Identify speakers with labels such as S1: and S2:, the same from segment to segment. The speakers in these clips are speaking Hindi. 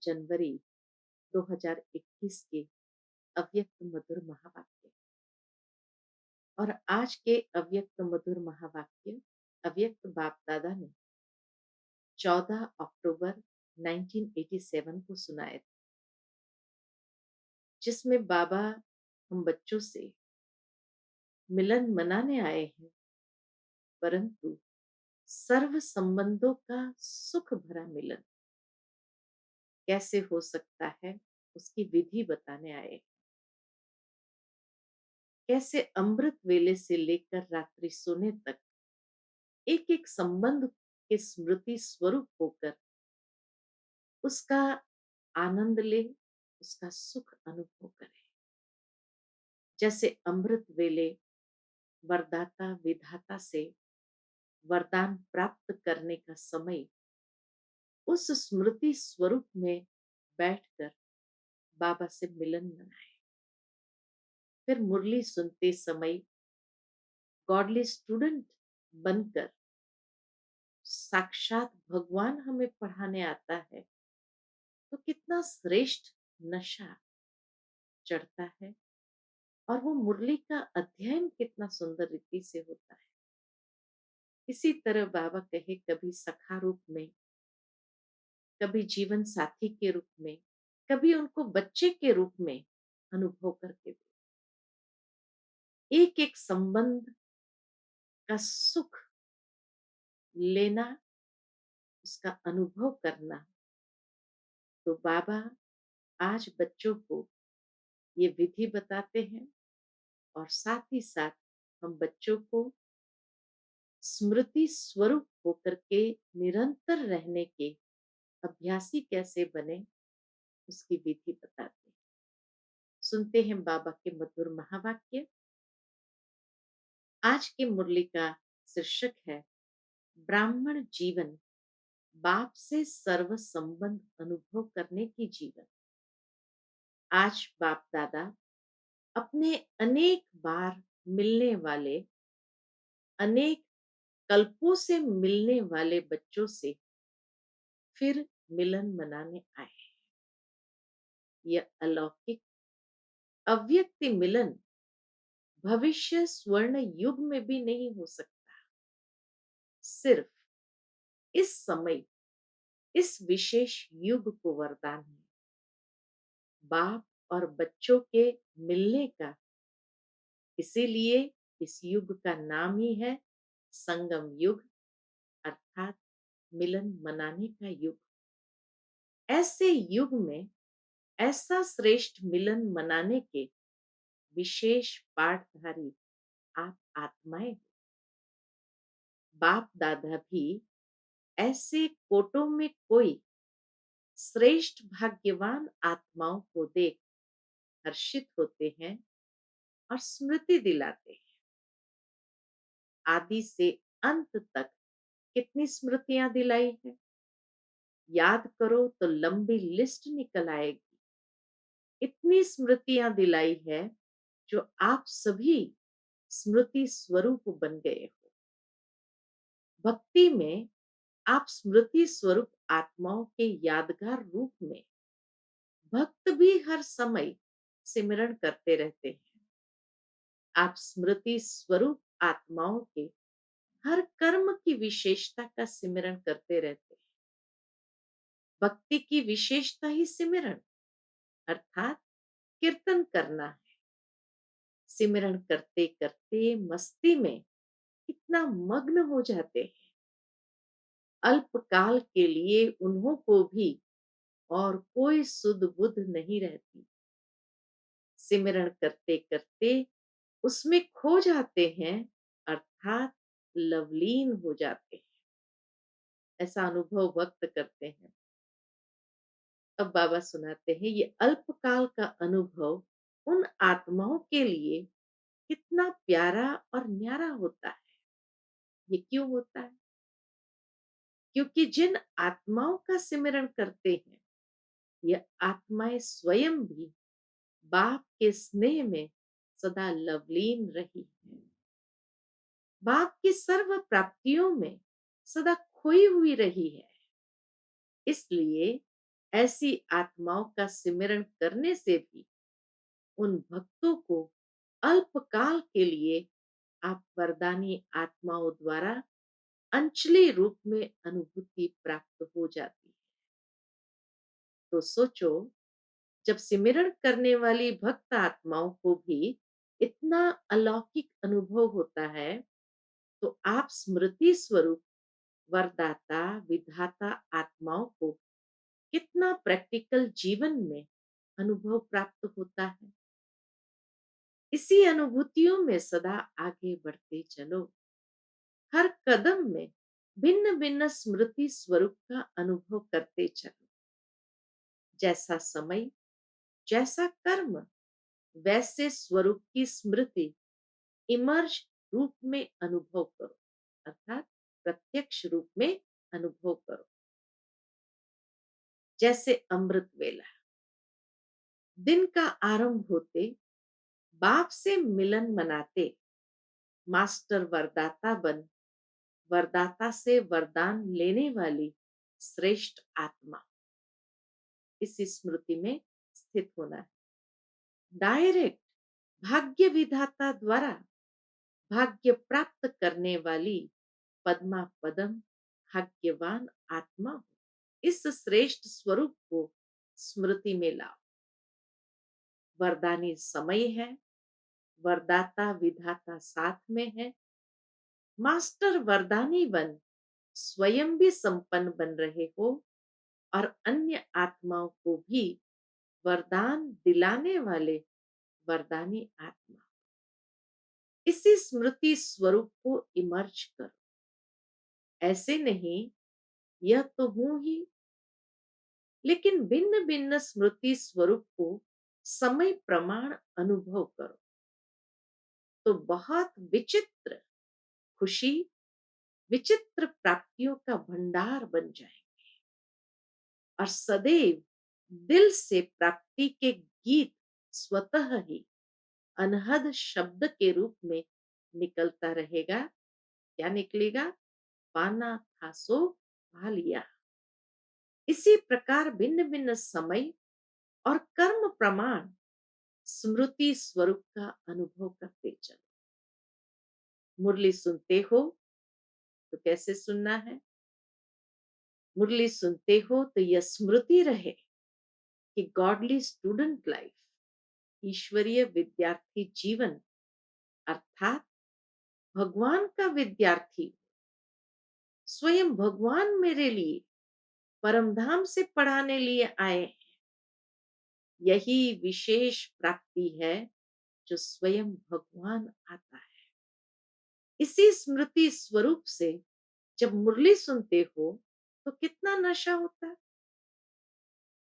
S1: जनवरी 2021 के अव्यक्त मधुर महावाक्य। और आज के अव्यक्त मधुर महावाक्य अव्यक्त बाप दादा ने 14 अक्टूबर 1987 को सुनाए थे, जिसमें बाबा हम बच्चों से मिलन मनाने आए हैं, परंतु सर्व संबंधों का सुख भरा मिलन कैसे हो सकता है उसकी विधि बताने आए हैं। कैसे अमृत वेले से लेकर रात्रि सोने तक एक एक संबंध के स्मृति स्वरूप होकर उसका आनंद ले, उसका सुख अनुभव करें। जैसे अमृत वेले वरदाता विधाता से वरदान प्राप्त करने का समय उस स्मृति स्वरूप में बैठकर बाबा से मिलन मनाए। फिर मुरली सुनते समय गॉडली स्टूडेंट बनकर साक्षात भगवान हमें पढ़ाने आता है तो कितना श्रेष्ठ नशा चढ़ता है, और वो मुरली का अध्ययन कितना सुंदर रीति से होता है। इसी तरह बाबा कहे कभी सखा रूप में, कभी जीवन साथी के रूप में, कभी उनको बच्चे के रूप में अनुभव करके दे। एक एक संबंध का सुख लेना, उसका अनुभव करना। तो बाबा आज बच्चों को ये विधि बताते हैं और साथ ही साथ हम बच्चों को स्मृति स्वरूप होकर के निरंतर रहने के अभ्यासी कैसे बने उसकी विधि बताते हैं। सुनते हैं बाबा के मधुर महावाक्य। आज की मुरली का शीर्षक है ब्राह्मण जीवन, बाप से सर्व संबंध अनुभव करने की जीवन। आज बाप दादा अपने अनेक बार मिलने वाले, अनेक कल्पों से मिलने वाले बच्चों से फिर मिलन मनाने आए हैं। यह अलौकिक अव्यक्त मिलन भविष्य स्वर्ण युग में भी नहीं हो सकता। सिर्फ इस समय, इस विशेष युग को वरदान है। बाप और बच्चों के मिलने का, इसीलिए इस युग का नाम ही है संगम युग, अर्थात मिलन मनाने का युग। ऐसे युग में ऐसा श्रेष्ठ मिलन मनाने के विशेष पाठधारी आप आत्माएं हो। बाप दादा भी ऐसे कोटों में कोई श्रेष्ठ भाग्यवान आत्माओं को देख हर्षित होते हैं और स्मृति दिलाते हैं। आदि से अंत तक कितनी स्मृतियां दिलाई है, याद करो तो लंबी लिस्ट निकल आएगी। इतनी स्मृतियां दिलाई है जो आप सभी स्मृति स्वरूप बन गए हो। भक्ति में आप स्मृति स्वरूप आत्माओं के यादगार रूप में भक्त भी हर समय सिमरण करते रहते हैं। आप स्मृति स्वरूप आत्माओं के हर कर्म की विशेषता का सिमरण करते रहते हैं। भक्ति की विशेषता ही सिमरण अर्थात कीर्तन करना है। सिमरण करते करते मस्ती में इतना मग्न हो जाते हैं, अल्पकाल के लिए उन्हों को भी और कोई सुध बुध नहीं रहती। सिमरण करते करते उसमें खो जाते हैं, अर्थात लवलीन हो जाते हैं। ऐसा अनुभव व्यक्त करते हैं। अब बाबा सुनाते हैं ये अल्पकाल का अनुभव उन आत्माओं के लिए कितना प्यारा और न्यारा होता है। ये क्यों होता है? क्योंकि जिन आत्माओं का सिमरण करते हैं, ये आत्माएं स्वयं भी बाप के स्नेह में सदा लवलीन रही है, बाप की सर्व प्राप्तियों में सदा खोई हुई रही है। इसलिए ऐसी आत्माओं का सिमरण करने से भी उन भक्तों को अल्पकाल के लिए आप वरदानी आत्माओं द्वारा अंचली रूप में अनुभूति प्राप्त हो जाती है। तो सोचो, जब सिमरण करने वाली भक्त आत्माओं को भी इतना अलौकिक अनुभव होता है, तो आप स्मृति स्वरूप वरदाता विधाता आत्माओं को कितना प्रैक्टिकल जीवन में अनुभव प्राप्त होता है। इसी अनुभूतियों में सदा आगे बढ़ते चलो। हर कदम में भिन्न भिन्न स्मृति स्वरूप का अनुभव करते चलो। जैसा समय, जैसा कर्म, वैसे स्वरूप की स्मृति इमर्ज रूप में अनुभव करो, अर्थात प्रत्यक्ष रूप में अनुभव करो। जैसे अमृत वेला, दिन का आरंभ होते बाप से मिलन मनाते मास्टर वरदाता बन वरदाता से वरदान लेने वाली श्रेष्ठ आत्मा, इसी स्मृति में स्थित होना है। डायरेक्ट भाग्य विधाता द्वारा भाग्य प्राप्त करने वाली पद्मा पदम भाग्यवान आत्मा हो। इस श्रेष्ठ स्वरूप को स्मृति में लाओ। वरदानी समय है, वरदाता विधाता साथ में है। मास्टर वरदानी बन स्वयं भी संपन्न बन रहे हो और अन्य आत्माओं को भी वरदान दिलाने वाले वरदानी आत्मा। इसी स्मृति स्वरूप को इमर्ज करो। ऐसे नहीं, यह तो हूं ही, लेकिन भिन्न भिन्न स्मृति स्वरूप को समय प्रमाण अनुभव करो, तो बहुत विचित्र खुशी, विचित्र प्राप्तियों का भंडार बन जाए और सदैव दिल से प्राप्ति के गीत स्वतः ही अनहद शब्द के रूप में निकलता रहेगा। क्या निकलेगा? पाना था सो पा लिया। इसी प्रकार भिन्न भिन्न समय और कर्म प्रमाण स्मृति स्वरूप का अनुभव करते चलो। मुरली सुनते हो तो कैसे सुनना है? मुरली सुनते हो तो यह स्मृति रहे कि गॉडली स्टूडेंट लाइफ, ईश्वरीय विद्यार्थी जीवन, अर्थात भगवान का विद्यार्थी, स्वयं भगवान मेरे लिए परम धाम से पढ़ाने लिए आए हैं। यही विशेष प्राप्ति है जो स्वयं भगवान आता है। इसी स्मृति स्वरूप से जब मुरली सुनते हो तो कितना नशा होता है।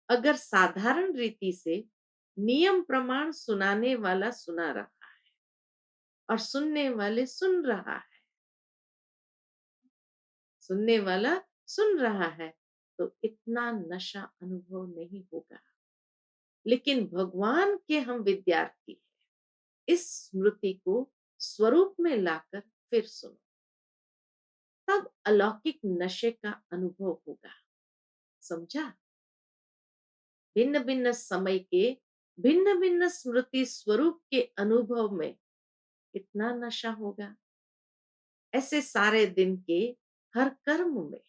S1: अगर साधारण रीति से नियम प्रमाण सुनाने वाला सुना रहा है और सुनने वाले सुन रहा है, सुनने वाला सुन रहा है, तो इतना नशा अनुभव नहीं होगा। लेकिन भगवान के हम विद्यार्थी हैं। इस स्मृति को स्वरूप में लाकर फिर सुनो, तब अलौकिक नशे का अनुभव होगा। समझा? भिन्न भिन्न समय के भिन्न भिन्न स्मृति स्वरूप के अनुभव में कितना नशा होगा। ऐसे सारे दिन के हर कर्म में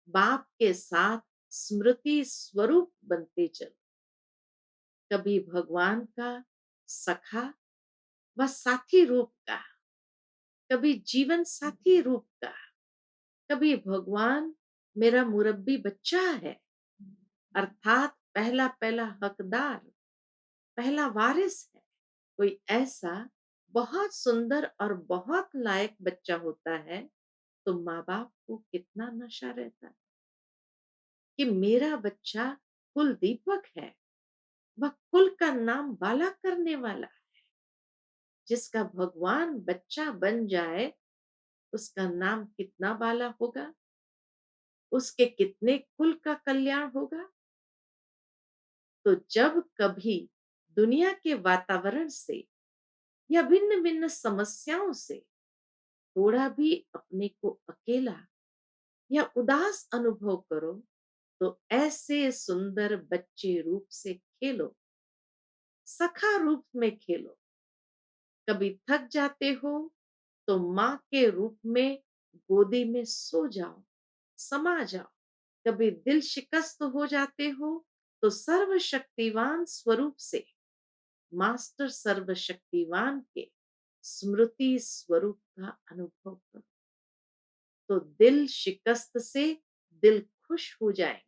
S1: बाप के साथ स्मृति स्वरूप बनते चलो। कभी भगवान का सखा व साथी रूप का, कभी जीवन साथी रूप का, कभी भगवान मेरा मुरब्बी बच्चा है, अर्थात पहला पहला हकदार, पहला वारिस है। कोई ऐसा बहुत सुंदर और बहुत लायक बच्चा होता है, तो माँ बाप को कितना नशा रहता है कि मेरा बच्चा कुल दीपक है, वह कुल का नाम बाला करने वाला है। जिसका भगवान बच्चा बन जाए, उसका नाम कितना बाला होगा, उसके कितने कुल का कल्याण होगा। तो जब कभी दुनिया के वातावरण से या भिन्न भिन्न समस्याओं से थोड़ा भी अपने को अकेला या उदास अनुभव करो, तो ऐसे सुंदर बच्चे रूप से खेलो, सखा रूप में खेलो। कभी थक जाते हो तो माँ के रूप में गोदी में सो जाओ, समा जाओ। कभी दिल शिकस्त हो जाते हो तो सर्वशक्तिवान स्वरूप से, मास्टर सर्वशक्तिवान के स्मृति स्वरूप का अनुभव करो। तो दिल शिकस्त से दिल खुश हो जाएंगे।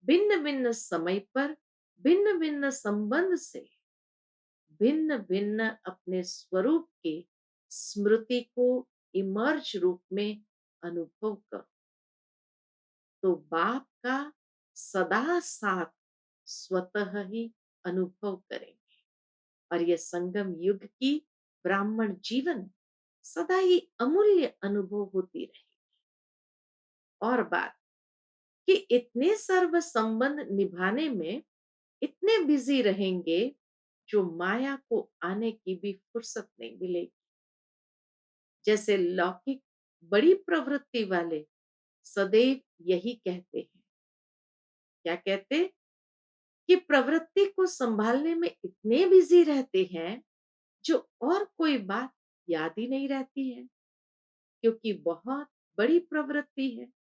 S1: भिन्न भिन्न समय पर भिन्न भिन्न संबंध से भिन्न भिन्न अपने स्वरूप के स्मृति को इमर्ज रूप में अनुभव करो। तो बाप का सदा साथ स्वतः ही अनुभव करेंगे। और ये संगम युग की ब्राह्मण जीवन सदा ही अमूल्य अनुभव होती रहे। और बात कि इतने सर्व संबंध निभाने में इतने बिजी रहेंगे, जो माया को आने की भी फुर्सत नहीं मिलेगी। जैसे लौकिक बड़ी प्रवृत्ति वाले सदैव यही कहते हैं। क्या कहते? कि प्रवृत्ति को संभालने में इतने बिजी रहते हैं, जो और कोई बात याद ही नहीं रहती है, क्योंकि बहुत बड़ी प्रवृत्ति है।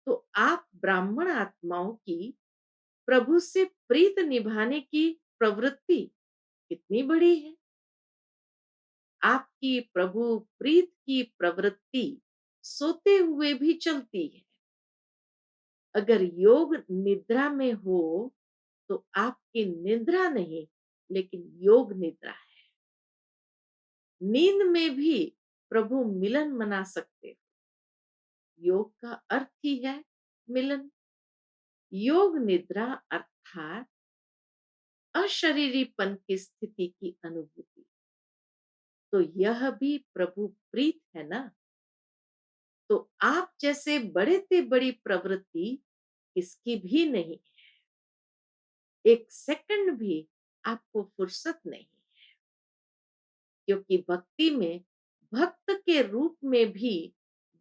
S1: तो आप ब्राह्मण आत्माओं की प्रभु से प्रीत निभाने की प्रवृत्ति कितनी बड़ी है। आपकी प्रभु प्रीत की प्रवृत्ति सोते हुए भी चलती है। अगर योग निद्रा में हो तो आपकी निद्रा नहीं, लेकिन योग निद्रा है। नींद में भी प्रभु मिलन मना सकते हो। योग का अर्थ ही है मिलन। योग निद्रा अर्थात अशरीरीपन की स्थिति की अनुभूति। तो यह भी प्रभु प्रीत है ना। तो आप जैसे बड़े से बड़ी प्रवृत्ति किसकी भी नहीं। एक सेकंड भी आपको फुर्सत नहीं, क्योंकि भक्ति में भक्त के रूप में भी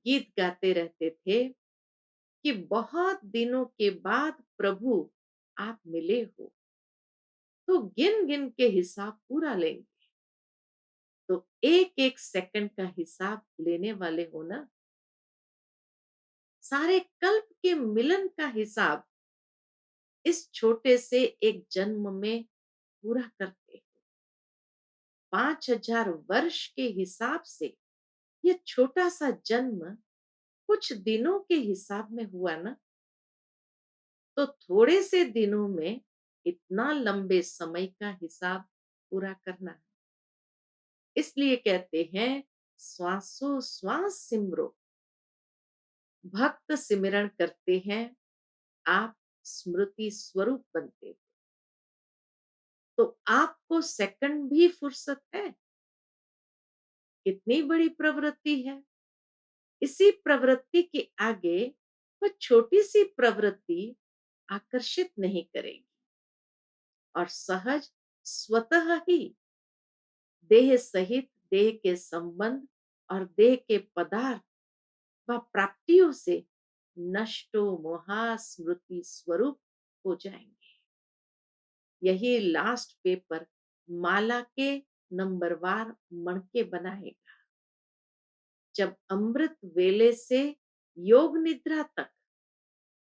S1: गीत गाते रहते थे कि बहुत दिनों के बाद प्रभु आप मिले हो। तो गिन गिन के हिसाब पूरा लेंगे। तो एक एक सेकंड का हिसाब लेने वाले हो ना। सारे कल्प के मिलन का हिसाब इस छोटे से एक जन्म में पूरा करते हो। 5,000 वर्ष के हिसाब से ये छोटा सा जन्म कुछ दिनों के हिसाब में हुआ ना। तो थोड़े से दिनों में इतना लंबे समय का हिसाब पूरा करना है। इसलिए कहते हैं श्वासों श्वास सिमरो। भक्त सिमरण करते हैं, आप स्मृति स्वरूप बनते हो। तो आपको सेकंड भी फुर्सत है। कितनी बड़ी प्रवृत्ति है। इसी प्रवृत्ति के आगे वह छोटी सी प्रवृत्ति आकर्षित नहीं करेगी, और सहज स्वतः ही देह सहित देह के संबंध और देह के पदार्थ व प्राप्तियों से नष्टो मोहा स्मृति स्वरूप हो जाएंगे। यही लास्ट पेपर माला के नंबरवार मणके बनाएगा। जब अमृत वेले से योग निद्रा तक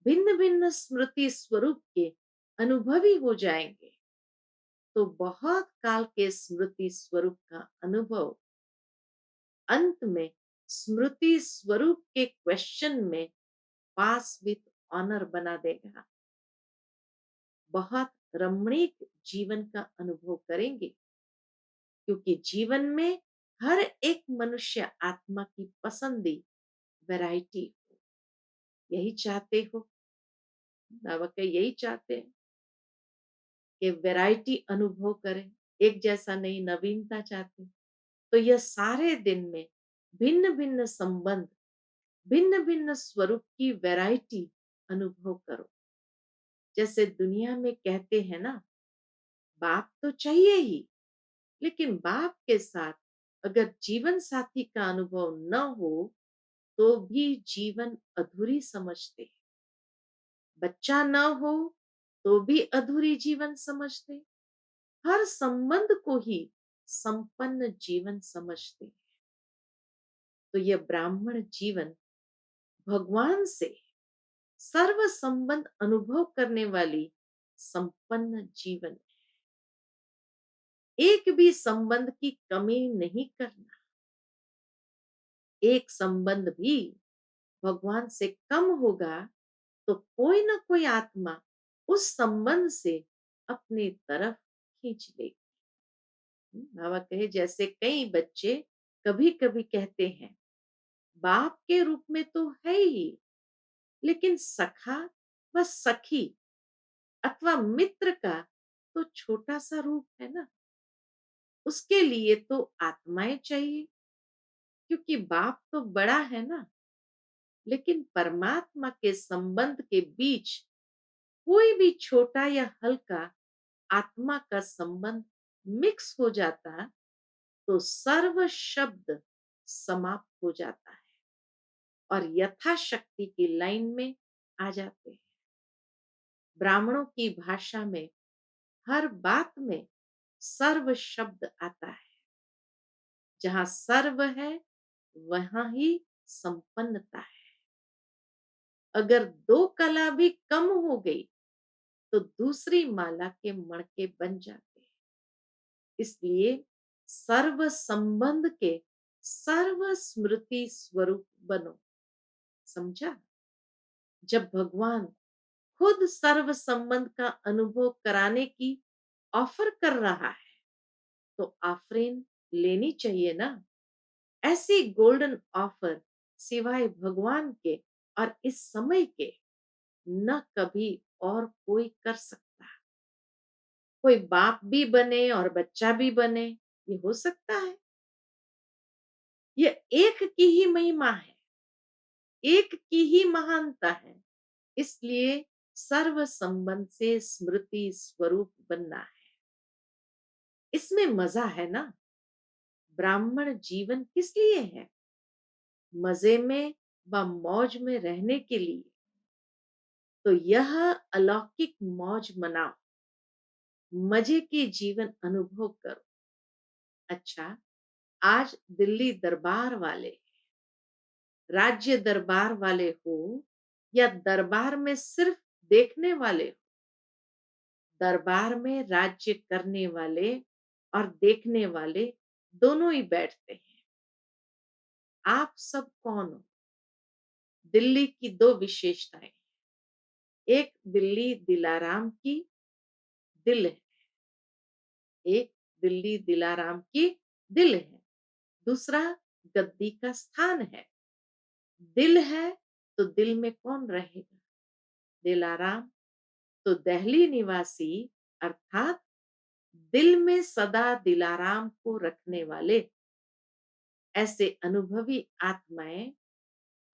S1: भिन्न भिन्न स्मृति स्वरूप के अनुभवी हो जाएंगे, तो बहुत काल के स्मृति स्वरूप का अनुभव अंत में स्मृति स्वरूप के क्वेश्चन में पास विथ ऑनर बना देगा। बहुत रमणीक जीवन का अनुभव करेंगे, क्योंकि जीवन में हर एक मनुष्य आत्मा की पसंदी वैरायटी हो। यही चाहते हो बाबा के, यही चाहते हैं कि वैरायटी अनुभव करें, एक जैसा नहीं, नवीनता चाहते हैं। तो यह सारे दिन में भिन्न भिन्न संबंध भिन्न भिन्न स्वरूप की वैरायटी अनुभव करो। जैसे दुनिया में कहते हैं ना, बाप तो चाहिए ही, लेकिन बाप के साथ अगर जीवन साथी का अनुभव न हो तो भी जीवन अधूरी समझते हैं। बच्चा न हो तो भी अधूरी जीवन समझते, हर संबंध को ही संपन्न जीवन समझते। तो यह ब्राह्मण जीवन भगवान से सर्व संबंध अनुभव करने वाली संपन्न जीवन, एक भी संबंध की कमी नहीं करना। एक संबंध भी भगवान से कम होगा तो कोई ना कोई आत्मा उस संबंध से अपनी तरफ खींच लेगी। बाबा कहे जैसे कई बच्चे कभी कभी कहते हैं, बाप के रूप में तो है ही, लेकिन सखा व सखी अथवा मित्र का तो छोटा सा रूप है ना, उसके लिए तो आत्माएं चाहिए, क्योंकि बाप तो बड़ा है ना। लेकिन परमात्मा के संबंध के बीच कोई भी छोटा या हल्का आत्मा का संबंध मिक्स हो जाता तो सर्व शब्द समाप्त हो जाता है और यथाशक्ति की लाइन में आ जाते हैं। ब्राह्मणों की भाषा में हर बात में सर्व शब्द आता है। जहां सर्व है वहां ही संपन्नता है। अगर दो कला भी कम हो गई तो दूसरी माला के मणके बन जाते हैं। इसलिए सर्व संबंध के सर्व स्मृति स्वरूप बनो। समझा? जब भगवान खुद सर्व संबंध का अनुभव कराने की ऑफर कर रहा है तो आफरीन लेनी चाहिए ना। ऐसी गोल्डन ऑफर सिवाय भगवान के और इस समय के न कभी और कोई कर सकता। कोई बाप भी बने और बच्चा भी बने, ये हो सकता है? ये एक की ही महिमा है, एक की ही महानता है। इसलिए सर्व संबंध से स्मृति स्वरूप बनना है। इसमें मजा है ना। ब्राह्मण जीवन किस लिए है? मजे में व मौज में रहने के लिए। तो यह अलौकिक मौज मनाओ, मजे के जीवन अनुभव करो। अच्छा, आज दिल्ली दरबार वाले, राज्य दरबार वाले हो या दरबार में सिर्फ देखने वाले हो, दरबार में राज्य करने वाले और देखने वाले दोनों ही बैठते हैं। आप सब कौन हो? दिल्ली की दो विशेषताएं, एक दिल्ली दिलाराम की दिल है, एक दिल्ली दिलाराम की दिल है, दूसरा गद्दी का स्थान है। दिल है तो दिल में कौन रहेगा? दिलाराम तो दहली निवासी, अर्थात दिल में सदा दिलाराम को रखने वाले। ऐसे अनुभवी आत्माएं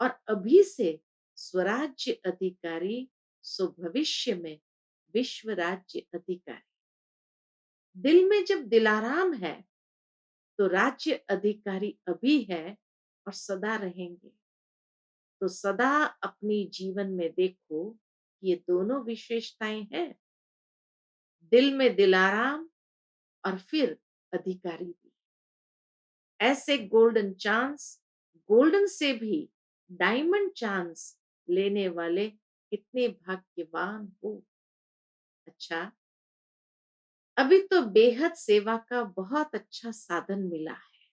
S1: और अभी से स्वराज्य अधिकारी, सो भविष्य में विश्व राज्य अधिकारी। दिल में जब दिलाराम है तो राज्य अधिकारी अभी है और सदा रहेंगे। तो सदा अपनी जीवन में देखो, ये दोनों विशेषताएं हैं, दिल में दिलाराम और फिर अधिकारी भी। ऐसे गोल्डन चांस, गोल्डन से भी डायमंड चांस लेने वाले कितने भाग्यवान हो। अच्छा, अभी तो बेहद सेवा का बहुत अच्छा साधन मिला है,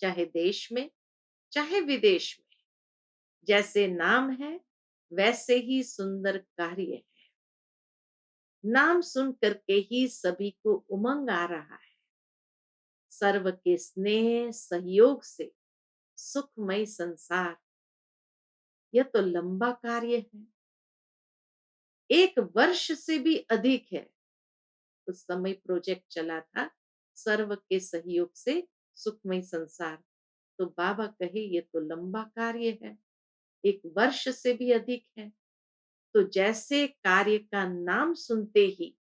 S1: चाहे देश में चाहे विदेश में। जैसे नाम है वैसे ही सुंदर कार्य है। नाम सुन करके ही सभी को उमंग आ रहा है। सर्व के स्नेह सहयोग से सुखमय संसार, यह तो लंबा कार्य है, 1 वर्ष से भी अधिक है। उस समय प्रोजेक्ट चला था, सर्व के सहयोग से सुखमय संसार। तो बाबा कहे ये तो लंबा कार्य है, 1 वर्ष से भी अधिक है। तो जैसे कार्य का नाम सुनते ही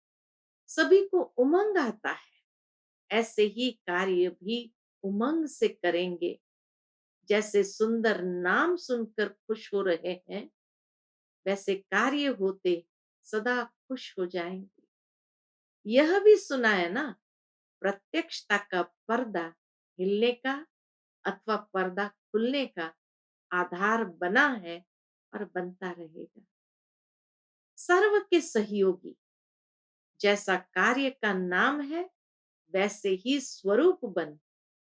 S1: सभी को उमंग आता है, ऐसे ही कार्य भी उमंग से करेंगे। जैसे सुंदर नाम सुनकर खुश हो रहे हैं, वैसे कार्य होते सदा खुश हो जाएंगे। यह भी सुना है ना, प्रत्यक्षता का पर्दा हिलने का अथवा पर्दा खुलने का आधार बना है और बनता रहेगा। सर्व के सहयोगी, जैसा कार्य का नाम है वैसे ही स्वरूप बन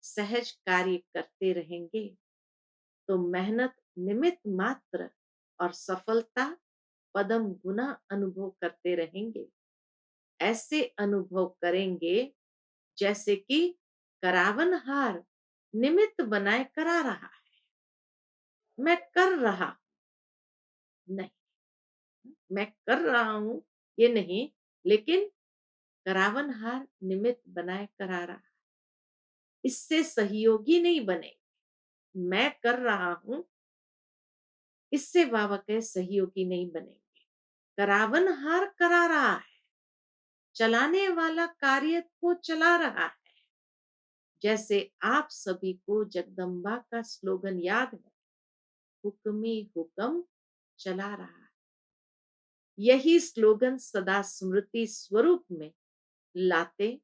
S1: सहज कार्य करते रहेंगे, तो मेहनत निमित्त मात्र और सफलता पदम गुना अनुभव करते रहेंगे। ऐसे अनुभव करेंगे जैसे कि करावनहार निमित्त बनाए करा रहा है। मैं कर रहा नहीं, मैं कर रहा हूं ये नहीं, लेकिन करावनहार निमित्त बनाए करा रहा है। इससे सहयोगी नहीं बने। मैं कर रहा हूं, इससे बाबा के सहयोगी नहीं बनेंगे। करावनहार करा रहा है, चलाने वाला कार्य को चला रहा है। जैसे आप सभी को जगदम्बा का स्लोगन याद है, हुक्मी हुक्म चला रहा है। यही स्लोगन सदा स्मृति स्वरूप में लाते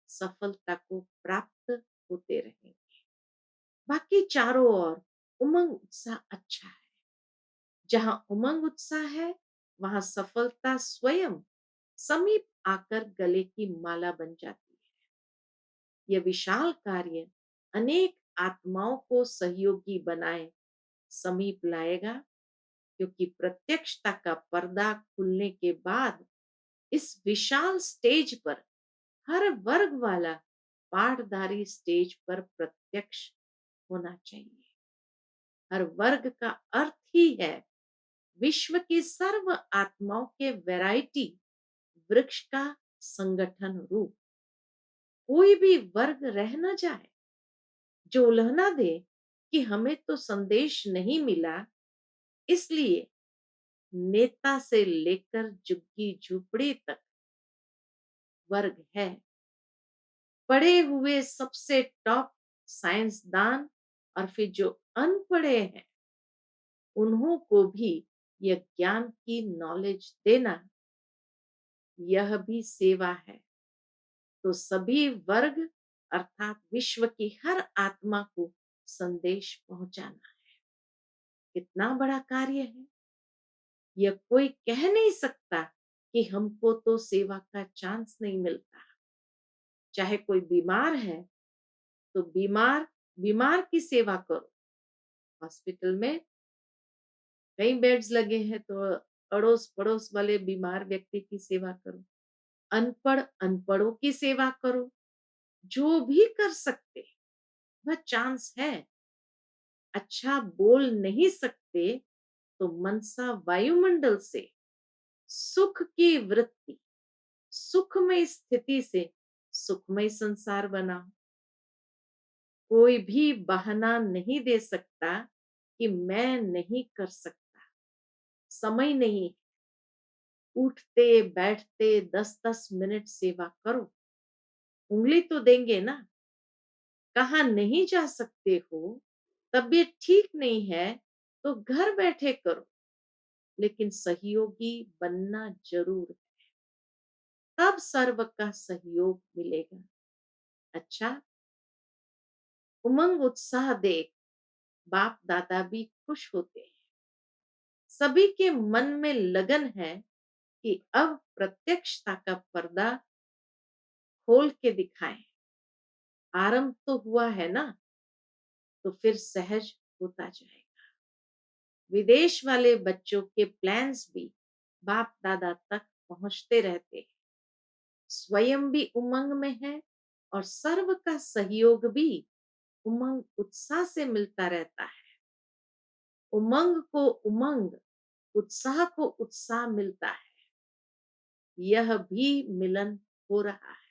S1: सफलता को प्राप्त होते रहेंगे। बाकी चारों ओर उमंग उत्साह अच्छा है। जहां उमंग उत्साह है वहां सफलता स्वयं समीप आकर गले की माला बन जाती है। यह विशाल कार्य अनेक आत्माओं को सहयोगी बनाए समीप लाएगा, क्योंकि प्रत्यक्षता का पर्दा खुलने के बाद इस विशाल स्टेज पर हर वर्ग वाला पाठधारी स्टेज पर प्रत्यक्ष होना चाहिए। हर वर्ग का अर्थ ही है विश्व की सर्व आत्माओं के वैरायटी वृक्ष का संगठन रूप। कोई भी वर्ग रह न जाए जो उल्हना दे कि हमें तो संदेश नहीं मिला, इसलिए नेता से लेकर झुग्गी झुपड़ी तक वर्ग है। पढ़े हुए सबसे टॉप साइंसदान और फिर जो अनपढ़े हैं उन्हों को भी यह ज्ञान की नॉलेज देना, यह भी सेवा है। तो सभी वर्ग अर्थात विश्व की हर आत्मा को संदेश पहुंचाना कितना बड़ा कार्य है। यह कोई कह नहीं सकता कि हमको तो सेवा का चांस नहीं मिलता। चाहे कोई बीमार है तो बीमार बीमार की सेवा करो। हॉस्पिटल में कई बेड्स लगे हैं तो अड़ोस पड़ोस वाले बीमार व्यक्ति की सेवा करो। अनपढ़ अनपढ़ों की सेवा करो। जो भी कर सकते वह चांस है। अच्छा बोल नहीं सकते तो मनसा वायुमंडल से सुख की वृत्ति, सुखमय स्थिति से सुखमय संसार बनाओ। कोई भी बहाना नहीं दे सकता कि मैं नहीं कर सकता, समय नहीं। उठते बैठते 10-10 मिनट सेवा करो। उंगली तो देंगे ना। कहाँ नहीं जा सकते हो, तबीयत ठीक नहीं है तो घर बैठे करो, लेकिन सहयोगी बनना जरूर है। तब सर्व का सहयोग मिलेगा। अच्छा, उमंग उत्साह देख बाप दादा भी खुश होते हैं। सभी के मन में लगन है कि अब प्रत्यक्षता का पर्दा खोल के दिखाएं। आरंभ तो हुआ है ना, तो फिर सहज होता जाएगा। विदेश वाले बच्चों के प्लान्स भी बाप दादा तक पहुंचते रहते हैं। स्वयं भी उमंग में है और सर्व का सहयोग भी उमंग उत्साह से मिलता रहता है। उमंग को उमंग, उत्साह को उत्साह मिलता है। यह भी मिलन हो रहा है।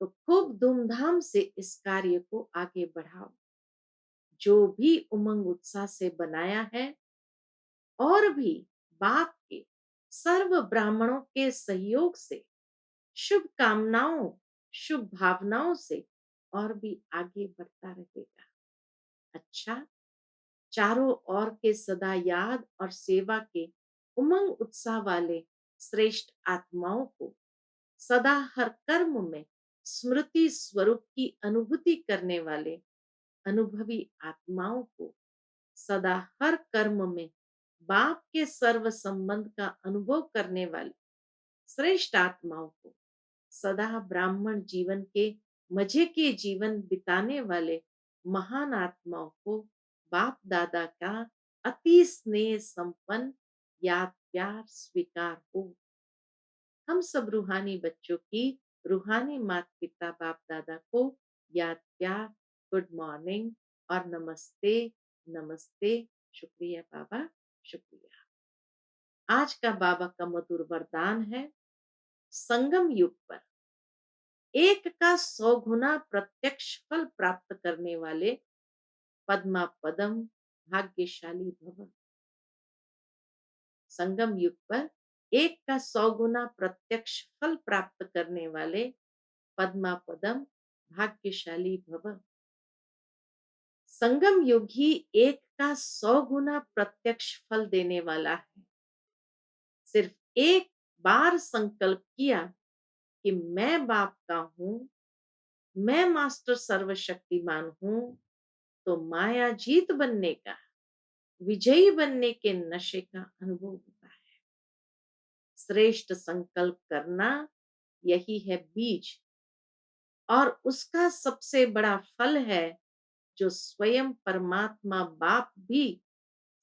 S1: तो खूब धूमधाम से इस कार्य को आगे बढ़ाओ। जो भी उमंग उत्साह से बनाया है और भी बाप के सर्व ब्राह्मणों के सहयोग से, शुभ कामनाओं, शुभ भावनाओं से और भी आगे बढ़ता रहेगा। अच्छा, चारों ओर के सदा याद और सेवा के उमंग उत्साह वाले श्रेष्ठ आत्माओं को, सदा हर कर्म में स्मृति स्वरूप की अनुभूति करने वाले अनुभवी आत्माओं को, सदा हर कर्म में बाप के सर्व संबंध का अनुभव करने वाले श्रेष्ठ आत्माओं को, सदा ब्राह्मण जीवन के मजे के जीवन बिताने वाले महान आत्माओं को बाप दादा का अति स्नेह संपन्न याद प्यार स्वीकार हो। हम सब रूहानी बच्चों की रूहानी माता पिता बाप दादा को याद प्यार, गुड मॉर्निंग और नमस्ते नमस्ते। शुक्रिया बाबा, शुक्रिया। आज का बाबा का मधुर वरदान है, संगम युग पर एक का 100 गुना प्रत्यक्ष फल प्राप्त करने वाले पद्मा पदम भाग्यशाली भव। संगम युग पर एक का 100 गुना प्रत्यक्ष फल प्राप्त करने वाले पद्मा पदम भाग्यशाली भव। संगम युग ही एक का 100 गुना प्रत्यक्ष फल देने वाला है। सिर्फ एक बार संकल्प किया कि मैं बाप का हूं, मैं मास्टर सर्वशक्तिमान हूं, तो माया जीत बनने का, विजयी बनने के नशे का अनुभव होता है। श्रेष्ठ संकल्प करना यही है बीज, और उसका सबसे बड़ा फल है जो स्वयं परमात्मा बाप भी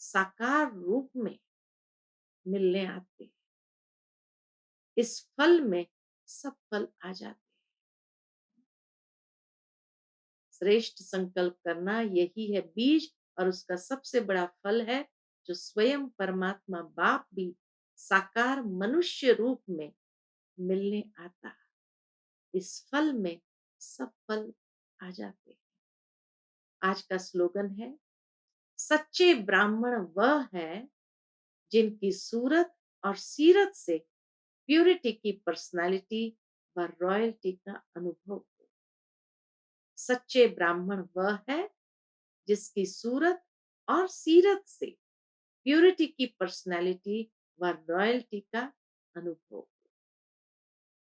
S1: साकार रूप में मिलने आते हैं। इस फल में सब फल आ जाते हैं। श्रेष्ठ संकल्प करना यही है बीज, और उसका सबसे बड़ा फल है जो स्वयं परमात्मा बाप भी साकार मनुष्य रूप में मिलने आता। इस फल में सब फल आ जाते हैं। आज का स्लोगन है, सच्चे ब्राह्मण वह है जिनकी सूरत और सीरत से प्यूरिटी की पर्सनालिटी व रॉयल्टी का अनुभव हो। सच्चे ब्राह्मण वह है जिसकी सूरत और सीरत से प्यूरिटी की पर्सनालिटी व रॉयल्टी का अनुभव हो।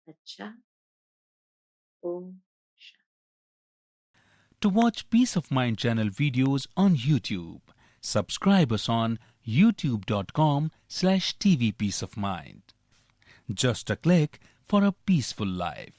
S1: अच्छा, Om Shanti.
S2: To watch Peace of Mind channel videos on YouTube, subscribe us on youtube.com/tvpeaceofmind. Just a click for a peaceful life.